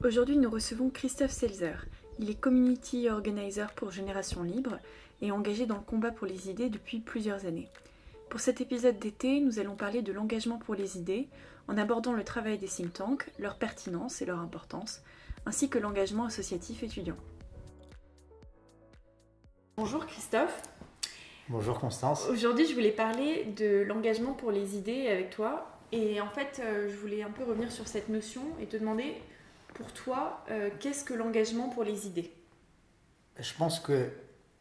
Aujourd'hui, nous recevons Christophe Selzer. Il est Community Organizer pour Génération Libre et engagé dans le combat pour les idées depuis plusieurs années. Pour cet épisode d'été, nous allons parler de l'engagement pour les idées en abordant le travail des think tanks, leur pertinence et leur importance, ainsi que l'engagement associatif étudiant. Bonjour Christophe. Bonjour Constance. Aujourd'hui, je voulais parler de l'engagement pour les idées avec toi. Et en fait, je voulais un peu revenir sur cette notion et te demander, pour toi, qu'est-ce que l'engagement pour les idées ? Je pense que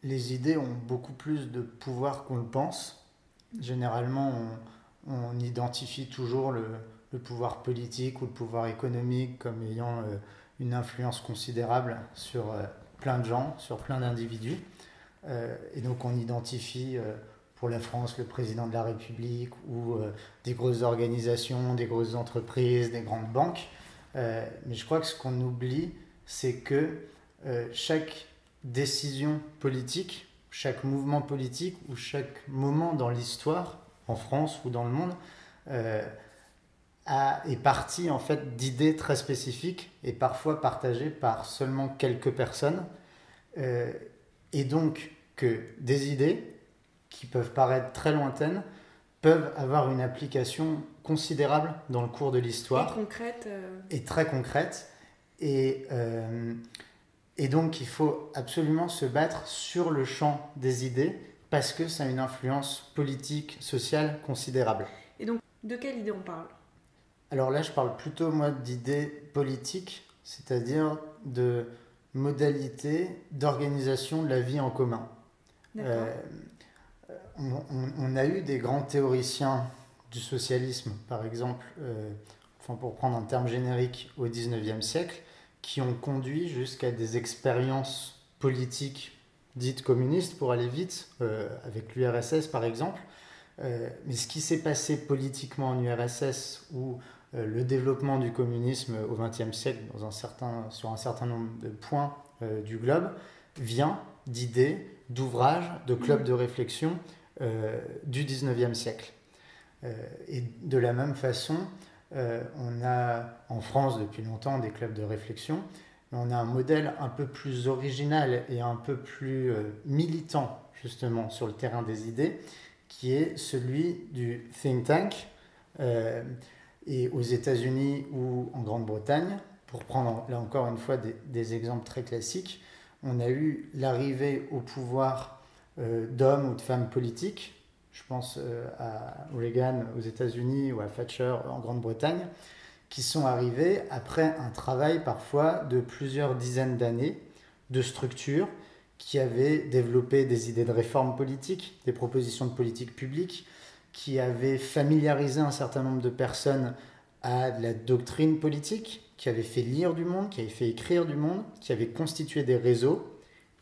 les idées ont beaucoup plus de pouvoir qu'on le pense. Généralement, on identifie toujours le pouvoir politique ou le pouvoir économique comme ayant une influence considérable sur plein de gens, sur plein d'individus. Et donc on identifie pour la France le président de la République ou des grosses organisations, des grosses entreprises, des grandes banques. Mais je crois que ce qu'on oublie, c'est que chaque décision politique, chaque mouvement politique ou chaque moment dans l'histoire, en France ou dans le monde, est parti en fait d'idées très spécifiques et parfois partagées par seulement quelques personnes. Et donc que des idées qui peuvent paraître très lointaines peuvent avoir une application considérable dans le cours de l'histoire. Et concrète. Et très concrète. Et donc il faut absolument se battre sur le champ des idées parce que ça a une influence politique, sociale considérable. Et donc, de quelle idée on parle ? Alors là, je parle plutôt, moi, d'idées politiques, c'est-à-dire de modalités d'organisation de la vie en commun. On a eu des grands théoriciens du socialisme, par exemple, pour prendre un terme générique, au XIXe siècle, qui ont conduit jusqu'à des expériences politiques dites communistes, pour aller vite, avec l'URSS par exemple. Mais ce qui s'est passé politiquement en URSS, où le développement du communisme au XXe siècle, sur un certain nombre de points du globe, vient d'idées, d'ouvrages, de clubs de réflexion du XIXe siècle. Et de la même façon, on a en France depuis longtemps des clubs de réflexion, mais on a un modèle un peu plus original et un peu plus militant justement sur le terrain des idées, qui est celui du think tank. Et aux États-Unis ou en Grande-Bretagne, pour prendre là encore une fois des exemples très classiques, on a eu l'arrivée au pouvoir d'hommes ou de femmes politiques. Je pense à Reagan aux États-Unis ou à Thatcher en Grande-Bretagne, qui sont arrivés après un travail parfois de plusieurs dizaines d'années de structures qui avaient développé des idées de réforme politique, des propositions de politique publique, qui avaient familiarisé un certain nombre de personnes à de la doctrine politique, qui avaient fait lire du monde, qui avaient fait écrire du monde, qui avaient constitué des réseaux.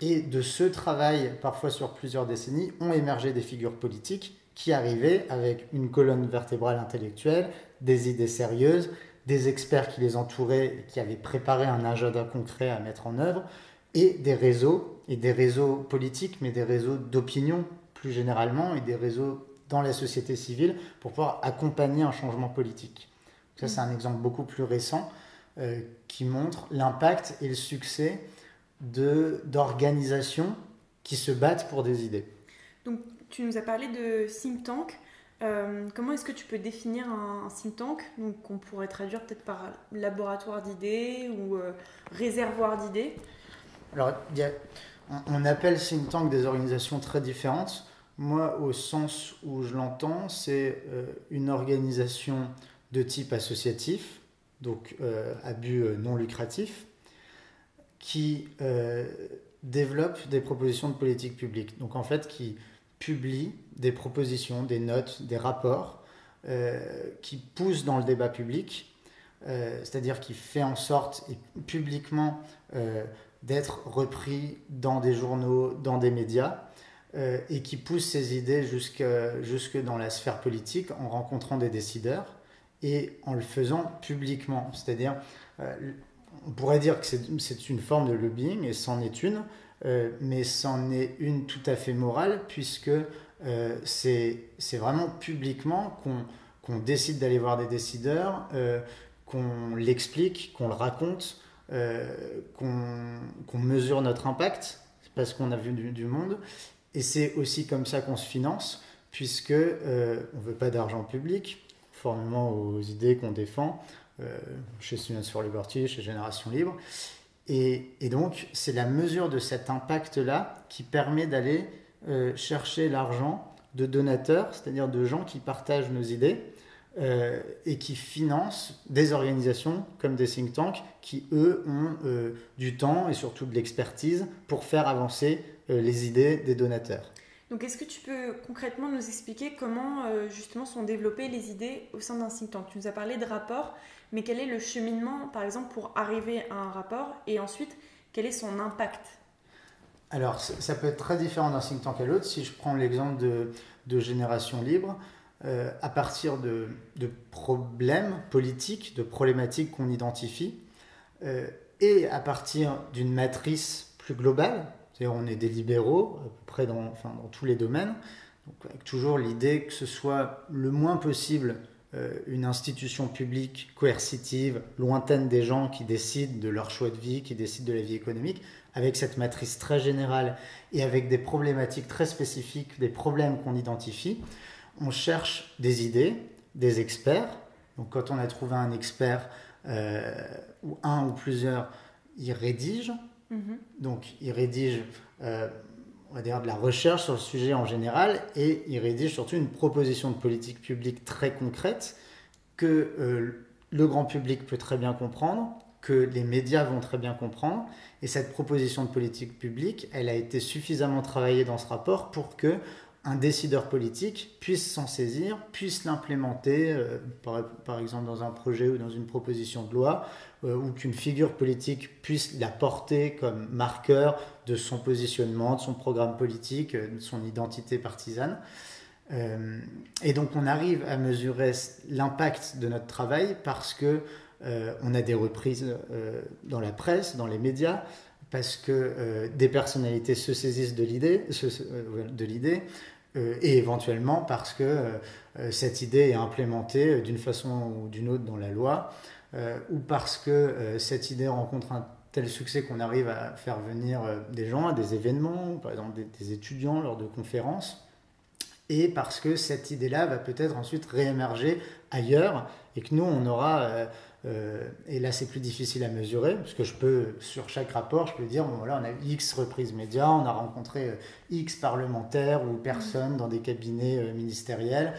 Et de ce travail, parfois sur plusieurs décennies, ont émergé des figures politiques qui arrivaient avec une colonne vertébrale intellectuelle, des idées sérieuses, des experts qui les entouraient et qui avaient préparé un agenda concret à mettre en œuvre, et des réseaux politiques, mais des réseaux d'opinion plus généralement, et des réseaux dans la société civile pour pouvoir accompagner un changement politique. Ça, c'est un exemple beaucoup plus récent qui montre l'impact et le succès d'organisations qui se battent pour des idées. Donc, tu nous as parlé de think tank. Comment est-ce que tu peux définir un think tank, donc, qu'on pourrait traduire peut-être par laboratoire d'idées ou réservoir d'idées ? Alors, on appelle think tank des organisations très différentes. Moi, au sens où je l'entends, c'est une organisation de type associatif, donc à but non lucratif, qui développe des propositions de politique publique. Donc en fait, qui publie des propositions, des notes, des rapports, qui poussent dans le débat public, c'est-à-dire qui fait en sorte publiquement d'être repris dans des journaux, dans des médias, et qui pousse ces idées jusque dans la sphère politique en rencontrant des décideurs et en le faisant publiquement. C'est-à-dire, on pourrait dire que c'est une forme de lobbying, et c'en est une, mais c'en est une tout à fait morale, puisque c'est vraiment publiquement qu'on décide d'aller voir des décideurs, qu'on l'explique, qu'on le raconte, qu'on mesure notre impact, parce qu'on a vu du monde. Et c'est aussi comme ça qu'on se finance, puisque on ne veut pas d'argent public, conformément aux idées qu'on défend chez Students for Liberty, chez Génération Libre. Et donc, c'est la mesure de cet impact-là qui permet d'aller chercher l'argent de donateurs, c'est-à-dire de gens qui partagent nos idées et qui financent des organisations comme des think tanks qui, eux, ont du temps et surtout de l'expertise pour faire avancer les idées des donateurs. Donc, est-ce que tu peux concrètement nous expliquer comment justement sont développées les idées au sein d'un think tank? Tu nous as parlé de rapports, mais quel est le cheminement, par exemple, pour arriver à un rapport et ensuite, quel est son impact? Alors, ça peut être très différent d'un think tank à l'autre. Si je prends l'exemple de Génération Libre, à partir de problèmes politiques, de problématiques qu'on identifie, et à partir d'une matrice plus globale, c'est-à-dire on est des libéraux, à peu près dans tous les domaines, donc avec toujours l'idée que ce soit le moins possible une institution publique coercitive, lointaine des gens qui décident de leur choix de vie, qui décident de la vie économique, avec cette matrice très générale et avec des problématiques très spécifiques, des problèmes qu'on identifie. On cherche des idées, des experts. Donc quand on a trouvé un expert, ou un ou plusieurs, ils rédigent. Donc ils rédigent, on va dire, de la recherche sur le sujet en général, et ils rédigent surtout une proposition de politique publique très concrète que le grand public peut très bien comprendre, que les médias vont très bien comprendre. Et cette proposition de politique publique, elle a été suffisamment travaillée dans ce rapport pour que un décideur politique puisse s'en saisir, puisse l'implémenter, par exemple dans un projet ou dans une proposition de loi, ou qu'une figure politique puisse la porter comme marqueur de son positionnement, de son programme politique, de son identité partisane. Et donc on arrive à mesurer l'impact de notre travail parce que on a des reprises dans la presse, dans les médias, parce que des personnalités se saisissent de l'idée, et éventuellement parce que cette idée est implémentée d'une façon ou d'une autre dans la loi, ou parce que cette idée rencontre un tel succès qu'on arrive à faire venir des gens à des événements, par exemple des étudiants lors de conférences, et parce que cette idée-là va peut-être ensuite réémerger ailleurs, et que nous, on aura... et là, c'est plus difficile à mesurer, parce que sur chaque rapport, je peux dire, bon, voilà, on a X reprises médias, on a rencontré X parlementaires ou personnes dans des cabinets ministériels.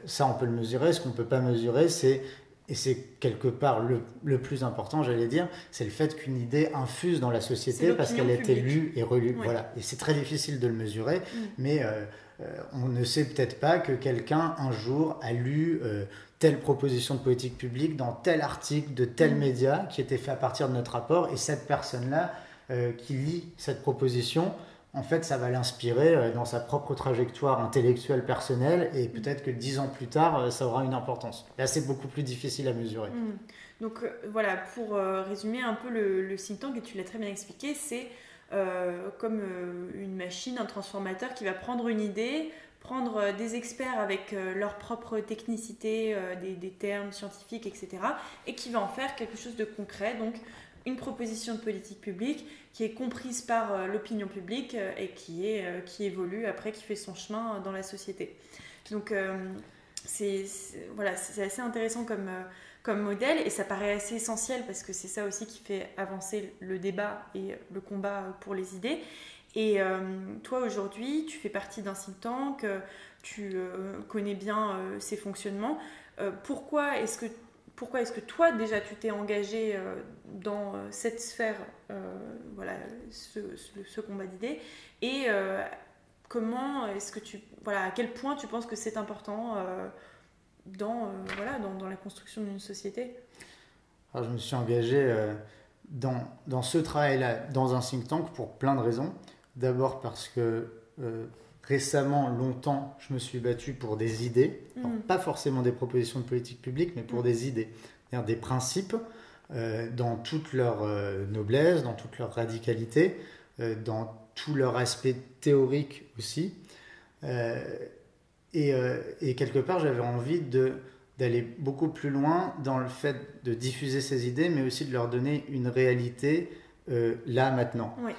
Ça, on peut le mesurer. Ce qu'on ne peut pas mesurer, et c'est quelque part le plus important, j'allais dire, c'est le fait qu'une idée infuse dans la société parce qu'elle a été lue et relue. Ouais. Voilà. Et c'est très difficile de le mesurer, mais on ne sait peut-être pas que quelqu'un, un jour, a lu telle proposition de politique publique dans tel article de tel média qui était fait à partir de notre rapport, et cette personne-là qui lit cette proposition, en fait, ça va l'inspirer dans sa propre trajectoire intellectuelle personnelle, et peut-être que 10 ans plus tard, ça aura une importance. Là, c'est beaucoup plus difficile à mesurer. Donc voilà, pour résumer un peu le think tank, et tu l'as très bien expliqué, c'est comme une machine, un transformateur qui va prendre une idée, prendre des experts avec leur propre technicité, des termes scientifiques, etc., et qui va en faire quelque chose de concret, donc une proposition de politique publique qui est comprise par l'opinion publique et qui évolue après, qui fait son chemin dans la société. Donc c'est assez intéressant comme modèle, et ça paraît assez essentiel parce que c'est ça aussi qui fait avancer le débat et le combat pour les idées. Et toi aujourd'hui, tu fais partie d'un think tank, tu connais bien ses fonctionnements. Pourquoi est-ce que toi déjà tu t'es engagé dans cette sphère, ce combat d'idées, et comment est-ce que à quel point tu penses que c'est important dans la construction d'une société? Alors, je me suis engagé dans ce travail-là, dans un think tank, pour plein de raisons. D'abord parce que récemment, longtemps, je me suis battu pour des idées. Alors, pas forcément des propositions de politique publique, mais pour des idées. C'est-à-dire des principes dans toute leur noblesse, dans toute leur radicalité, dans tout leur aspect théorique aussi. Et quelque part, j'avais envie de d'aller beaucoup plus loin dans le fait de diffuser ces idées, mais aussi de leur donner une réalité là, maintenant. Oui.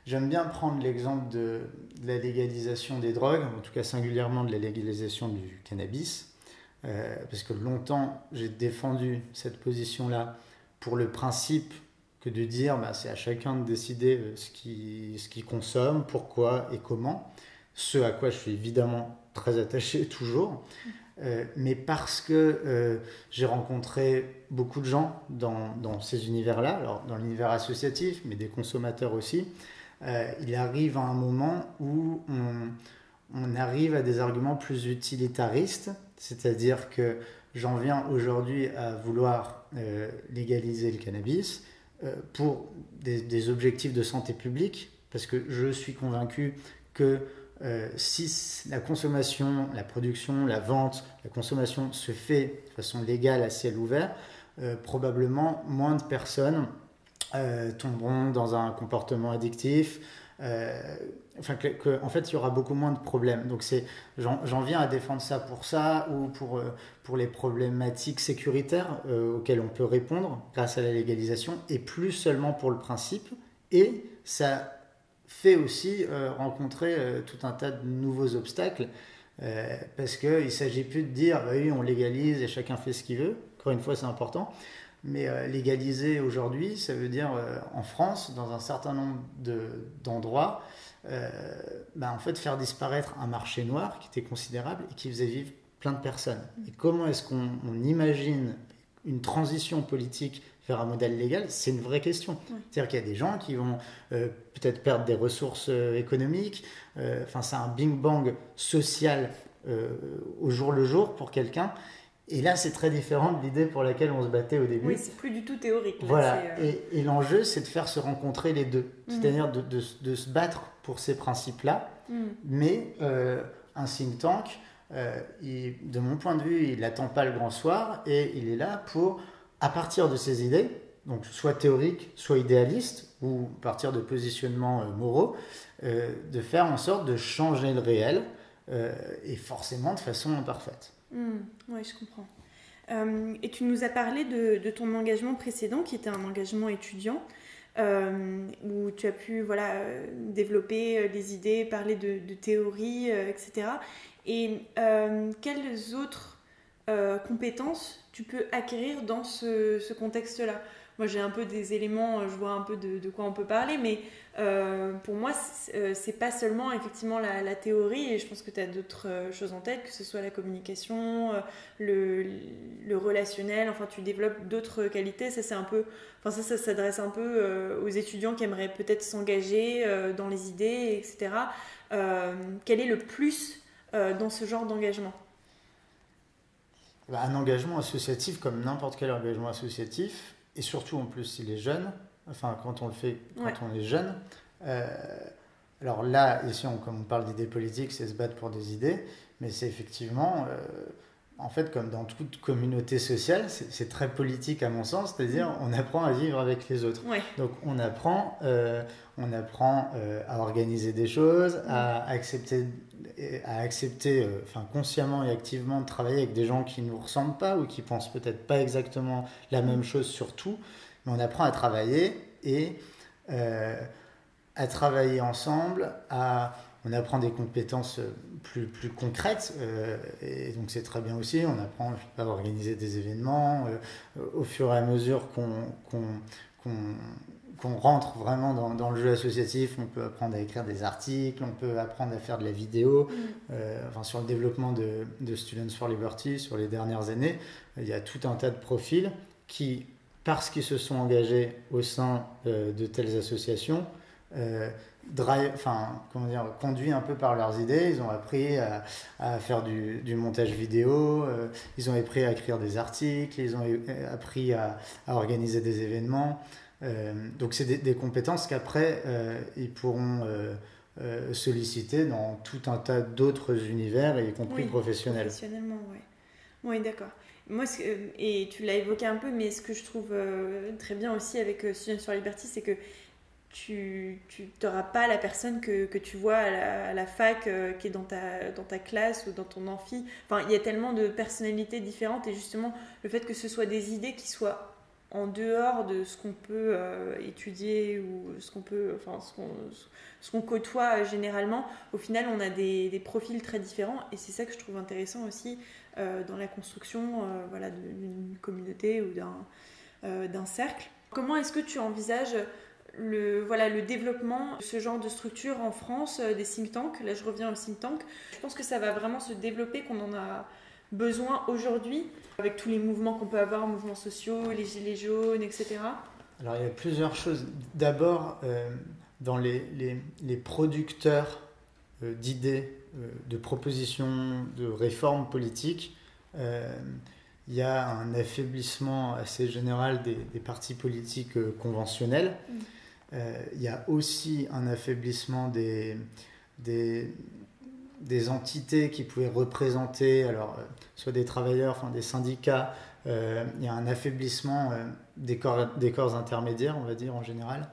J'aime bien prendre l'exemple de la légalisation des drogues, en tout cas singulièrement de la légalisation du cannabis, parce que longtemps j'ai défendu cette position-là pour le principe que de dire c'est à chacun de décider ce qu'il consomme, pourquoi et comment, ce à quoi je suis évidemment très attaché toujours. Mais parce que j'ai rencontré beaucoup de gens dans ces univers-là, alors dans l'univers associatif, mais des consommateurs aussi, il arrive à un moment où on arrive à des arguments plus utilitaristes, c'est-à-dire que j'en viens aujourd'hui à vouloir légaliser le cannabis pour des objectifs de santé publique, parce que je suis convaincu que si la consommation, la production, la vente, la consommation se fait de façon légale à ciel ouvert, probablement moins de personnes tomberont dans un comportement addictif. En fait, il y aura beaucoup moins de problèmes. Donc, j'en viens à défendre ça ou pour les problématiques sécuritaires auxquelles on peut répondre grâce à la légalisation, et plus seulement pour le principe. Et ça fait aussi rencontrer tout un tas de nouveaux obstacles parce qu'il ne s'agit plus de dire oui, on légalise et chacun fait ce qu'il veut. Encore une fois, c'est important. Mais légaliser aujourd'hui, ça veut dire en France, dans un certain nombre d'endroits, en fait, faire disparaître un marché noir qui était considérable et qui faisait vivre plein de personnes. Et comment est-ce qu'on imagine une transition politique vers un modèle légal? C'est une vraie question. C'est-à-dire qu'il y a des gens qui vont peut-être perdre des ressources économiques. C'est un bing-bang social au jour le jour pour quelqu'un. Et là, c'est très différent de l'idée pour laquelle on se battait au début. Oui, c'est plus du tout théorique. Là, voilà. Et l'enjeu, c'est de faire se rencontrer les deux. C'est-à-dire de se battre pour ces principes-là. Mais un think tank, de mon point de vue, il n'attend pas le grand soir et il est là pour, à partir de ses idées, donc soit théoriques, soit idéalistes, ou à partir de positionnements moraux, de faire en sorte de changer le réel, et forcément de façon imparfaite. Oui, je comprends. Et tu nous as parlé de ton engagement précédent, qui était un engagement étudiant, où tu as pu développer des idées, parler de théorie, etc. Et quelles autres compétences tu peux acquérir dans ce contexte-là? Moi, j'ai un peu des éléments, je vois un peu de quoi on peut parler, mais pour moi, c'est pas seulement effectivement la théorie, et je pense que tu as d'autres choses en tête, que ce soit la communication, le relationnel, enfin, tu développes d'autres qualités. Ça, c'est un peu, ça s'adresse un peu aux étudiants qui aimeraient peut-être s'engager dans les idées, etc. Quel est le plus dans ce genre d'engagement? Un engagement associatif, comme n'importe quel engagement associatif, et surtout en plus s'il est jeune, quand on le fait quand on est jeune. Alors là, ici, comme on parle d'idées politiques, c'est se battre pour des idées, mais c'est effectivement, en fait, comme dans toute communauté sociale, c'est très politique à mon sens, c'est-à-dire on apprend à vivre avec les autres. Donc on apprend à organiser des choses, à accepter consciemment et activement de travailler avec des gens qui ne nous ressemblent pas ou qui pensent peut-être pas exactement la même chose sur tout, mais on apprend à travailler et à travailler ensemble, on apprend des compétences plus concrètes, et donc c'est très bien aussi. On apprend à organiser des événements au fur et à mesure qu'on rentre vraiment dans le jeu associatif. On peut apprendre à écrire des articles, on peut apprendre à faire de la vidéo. Sur le développement de Students for Liberty sur les dernières années, il y a tout un tas de profils qui, parce qu'ils se sont engagés au sein de telles associations, conduits un peu par leurs idées. Ils ont appris à faire du montage vidéo, ils ont appris à écrire des articles, ils ont appris à organiser des événements. Donc c'est des compétences qu'après ils pourront solliciter dans tout un tas d'autres univers, y compris professionnels. Professionnellement, oui, d'accord. Moi, et tu l'as évoqué un peu, mais ce que je trouve très bien aussi avec Students for Liberty, c'est que tu n'auras pas la personne que tu vois à la fac qui est dans ta classe ou dans ton amphi. Enfin, il y a tellement de personnalités différentes et justement le fait que ce soit des idées qui soient en dehors de ce qu'on peut étudier ou ce qu'on côtoie généralement, au final on a des profils très différents et c'est ça que je trouve intéressant aussi dans la construction d'une communauté ou d'un cercle. Comment est-ce que tu envisages le développement de ce genre de structure en France, des think tanks? Là je reviens au think tank. Je pense que ça va vraiment se développer, qu'on en a besoin aujourd'hui, avec tous les mouvements qu'on peut avoir, mouvements sociaux, les gilets jaunes, etc. Alors il y a plusieurs choses. D'abord, dans les producteurs d'idées, de propositions, de réformes politiques, il y a un affaiblissement assez général des partis politiques conventionnels. Il y a aussi un affaiblissement des entités qui pouvaient représenter, soit des travailleurs, enfin des syndicats. Il y a un affaiblissement des corps intermédiaires, on va dire en général,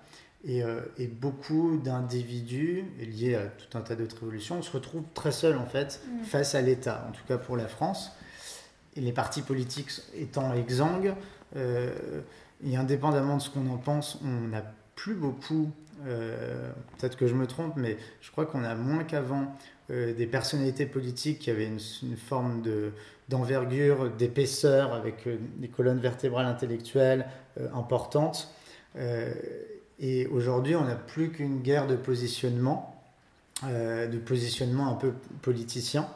et beaucoup d'individus, liés à tout un tas d'autres révolutions, se retrouvent très seuls en fait face à l'État, en tout cas pour la France. Et les partis politiques étant exsangues, et indépendamment de ce qu'on en pense, on n'a plus beaucoup, peut-être que je me trompe, mais je crois qu'on a moins qu'avant des personnalités politiques qui avaient une forme d'envergure, d'épaisseur, avec des colonnes vertébrales intellectuelles importantes. Et aujourd'hui, on n'a plus qu'une guerre de positionnement un peu politicien.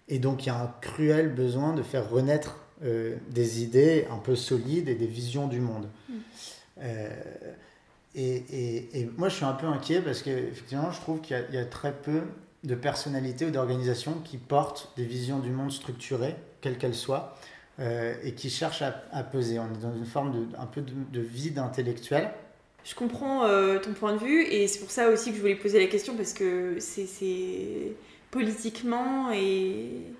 Et donc, il y a un cruel besoin de faire renaître des idées un peu solides et des visions du monde. Et moi, je suis un peu inquiet parce qu'effectivement, je trouve qu'il y a très peu de personnalités ou d'organisations qui portent des visions du monde structurées, quelles qu'elles soient, et qui cherchent à peser. On est dans une forme un peu de vide intellectuel. Je comprends ton point de vue et c'est pour ça aussi que je voulais poser la question parce que c'est politiquement et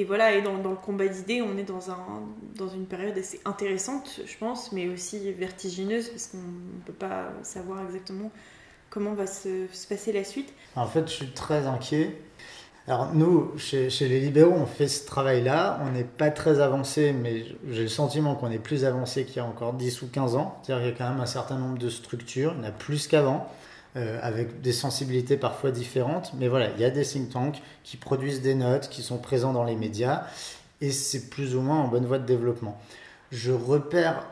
voilà, et dans le combat d'idées, on est dans une période assez intéressante, je pense, mais aussi vertigineuse parce qu'on ne peut pas savoir exactement comment va se passer la suite. En fait, je suis très inquiet. Alors nous, chez les libéraux, on fait ce travail-là. On n'est pas très avancé, mais j'ai le sentiment qu'on est plus avancé qu'il y a encore 10 ou 15 ans. C'est-à-dire qu'il y a quand même un certain nombre de structures, il y en a plus qu'avant, avec des sensibilités parfois différentes. Mais voilà, il y a des think tanks qui produisent des notes, qui sont présents dans les médias, et c'est plus ou moins en bonne voie de développement. Je repère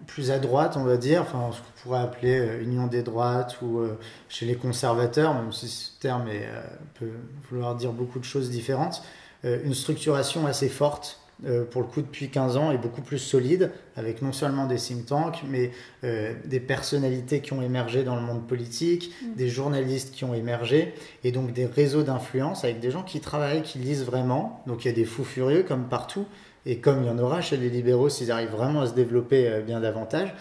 plus à droite, on va dire, enfin, ce qu'on pourrait appeler Union des droites ou chez les conservateurs, même si ce terme peut vouloir dire beaucoup de choses différentes, une structuration assez forte, pour le coup depuis 15 ans, et beaucoup plus solide, avec non seulement des think tanks, mais des personnalités qui ont émergé dans le monde politique, des journalistes qui ont émergé, et donc des réseaux d'influence avec des gens qui travaillent, qui lisent vraiment. Donc il y a des fous furieux comme partout, et comme il y en aura chez les libéraux s'ils arrivent vraiment à se développer bien davantage.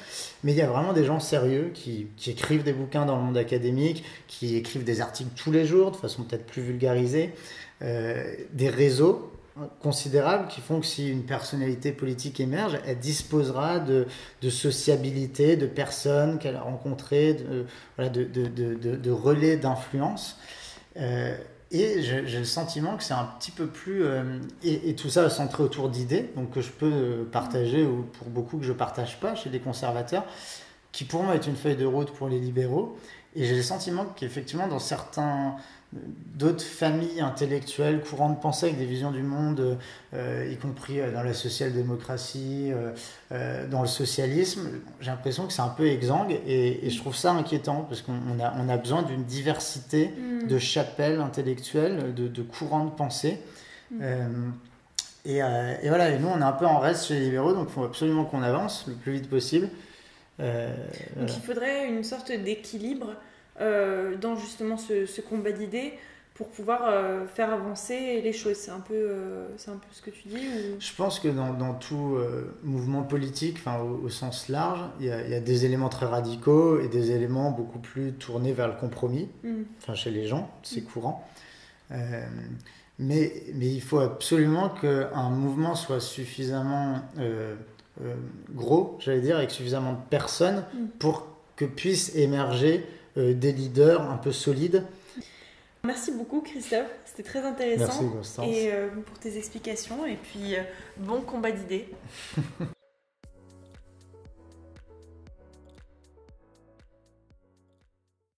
Mais il y a vraiment des gens sérieux qui écrivent des bouquins dans le monde académique, qui écrivent des articles tous les jours, de façon peut-être plus vulgarisée, des réseaux considérables qui font que si une personnalité politique émerge, elle disposera de sociabilité, de personnes qu'elle a rencontrées, de relais d'influence. Et j'ai le sentiment que c'est un petit peu plus... et tout ça centré autour d'idées, donc que je peux partager, ou pour beaucoup que je ne partage pas chez les conservateurs, qui pour moi est une feuille de route pour les libéraux. Et j'ai le sentiment qu'effectivement, dans d'autres familles intellectuelles, courants de pensée avec des visions du monde, y compris dans la social-démocratie, dans le socialisme, j'ai l'impression que c'est un peu exsangue, et je trouve ça inquiétant parce qu'on a besoin d'une diversité de chapelles intellectuelles, de courants de pensée. Et voilà, et nous on est un peu en reste chez les libéraux, donc il faut absolument qu'on avance le plus vite possible. Donc il faudrait une sorte d'équilibre dans justement ce combat d'idées pour pouvoir faire avancer les choses. C'est un peu ce que tu dis ou... Je pense que dans tout mouvement politique, au sens large, il y a des éléments très radicaux et des éléments beaucoup plus tournés vers le compromis. Chez les gens, c'est courant. Mais il faut absolument qu'un mouvement soit suffisamment gros, j'allais dire, avec suffisamment de personnes pour que puissent émerger des leaders un peu solides. Merci beaucoup Christophe, c'était très intéressant. Merci Constance. Et pour tes explications et puis bon combat d'idées.